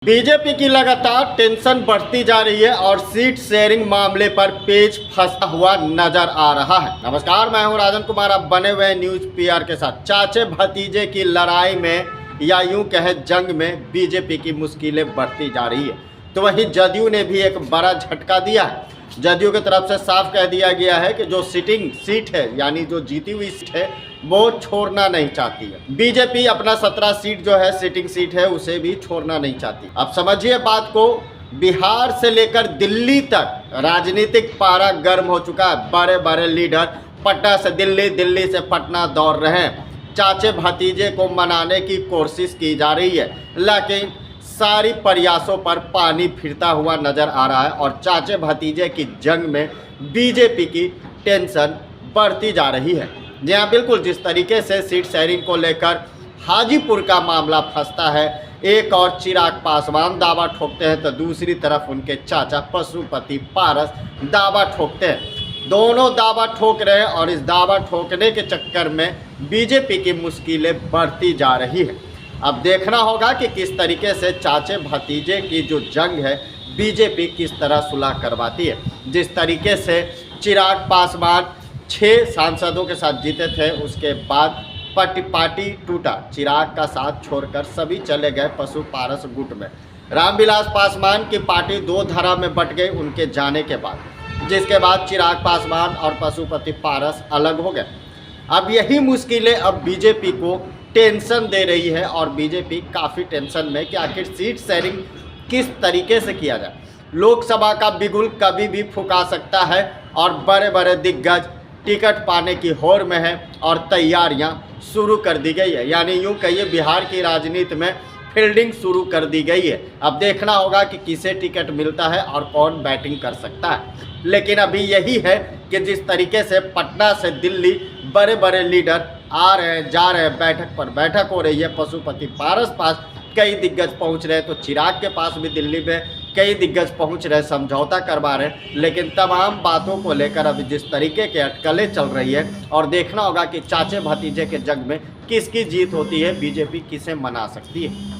BJP की लगातार tension बढ़ती जा रही है और सीट शेयरिंग मामले पर पेच फंसा हुआ नजर आ रहा है। नमस्कार, मैं हूं राजन कुमार, आप बने हुए न्यूज पीआर के साथ। चाचे भतीजे की लड़ाई में या यूं कहे जंग में बीजेपी की मुश्किलें बढ़ती जा रही है। तो वहीं जदयू ने भी एक बड़ा झटका दिया है। जदयू की तरफ से साफ कह दिया गया है कि जो सिटिंग सीट है यानी जो जीती हुई सीट है वो छोड़ना नहीं चाहती है। बीजेपी अपना 17 सीट जो है सिटिंग सीट है उसे भी छोड़ना नहीं चाहती। अब समझिए बात को, बिहार से लेकर दिल्ली तक राजनीतिक पारा गर्म हो चुका है। बड़े बड़े लीडर पटना से दिल्ली, दिल्ली से पटना दौड़ रहे हैं। चाचे भतीजे को मनाने की कोशिश की जा रही है, लेकिन सारी प्रयासों पर पानी फिरता हुआ नजर आ रहा है और चाचे भतीजे की जंग में बीजेपी की टेंशन बढ़ती जा रही है। जी हाँ, बिल्कुल जिस तरीके से सीट शेयरिंग को लेकर हाजीपुर का मामला फंसता है, एक और चिराग पासवान दावा ठोकते हैं तो दूसरी तरफ उनके चाचा पशुपति पारस दावा ठोकते हैं। दोनों दावा ठोक रहे हैं और इस दावा ठोकने के चक्कर में बीजेपी की मुश्किलें बढ़ती जा रही है। अब देखना होगा कि किस तरीके से चाचे भतीजे की जो जंग है बीजेपी किस तरह सुलह करवाती है। जिस तरीके से चिराग पासवान 6 सांसदों के साथ जीते थे, उसके बाद पार्टी टूटा। चिराग का साथ छोड़कर सभी चले गए पशु पारस गुट में। रामविलास पासवान की पार्टी 2 धारा में बट गई उनके जाने के बाद, जिसके बाद चिराग पासवान और पशुपति पारस अलग हो गए। अब यही मुश्किलें अब बीजेपी को टेंशन दे रही है और बीजेपी काफ़ी टेंशन में कि आखिर सीट शेयरिंग किस तरीके से किया जाए। लोकसभा का बिगुल कभी भी फुका सकता है और बड़े बड़े दिग्गज टिकट पाने की होड़ में है और तैयारियां शुरू कर दी गई है। यानी यूं कहिए बिहार की राजनीति में फील्डिंग शुरू कर दी गई है। अब देखना होगा कि किसे टिकट मिलता है और कौन बैटिंग कर सकता है। लेकिन अभी यही है कि जिस तरीके से पटना से दिल्ली बड़े बड़े लीडर आ रहे हैं, जा रहे हैं, बैठक पर बैठक हो रही है। पशुपति पारस पास कई दिग्गज पहुंच रहे हैं, तो चिराग के पास भी दिल्ली में कई दिग्गज पहुंच रहे हैं, समझौता करवा रहे हैं। लेकिन तमाम बातों को लेकर अभी जिस तरीके के अटकलें चल रही है और देखना होगा कि चाचे भतीजे के जंग में किसकी जीत होती है, बीजेपी किसे मना सकती है।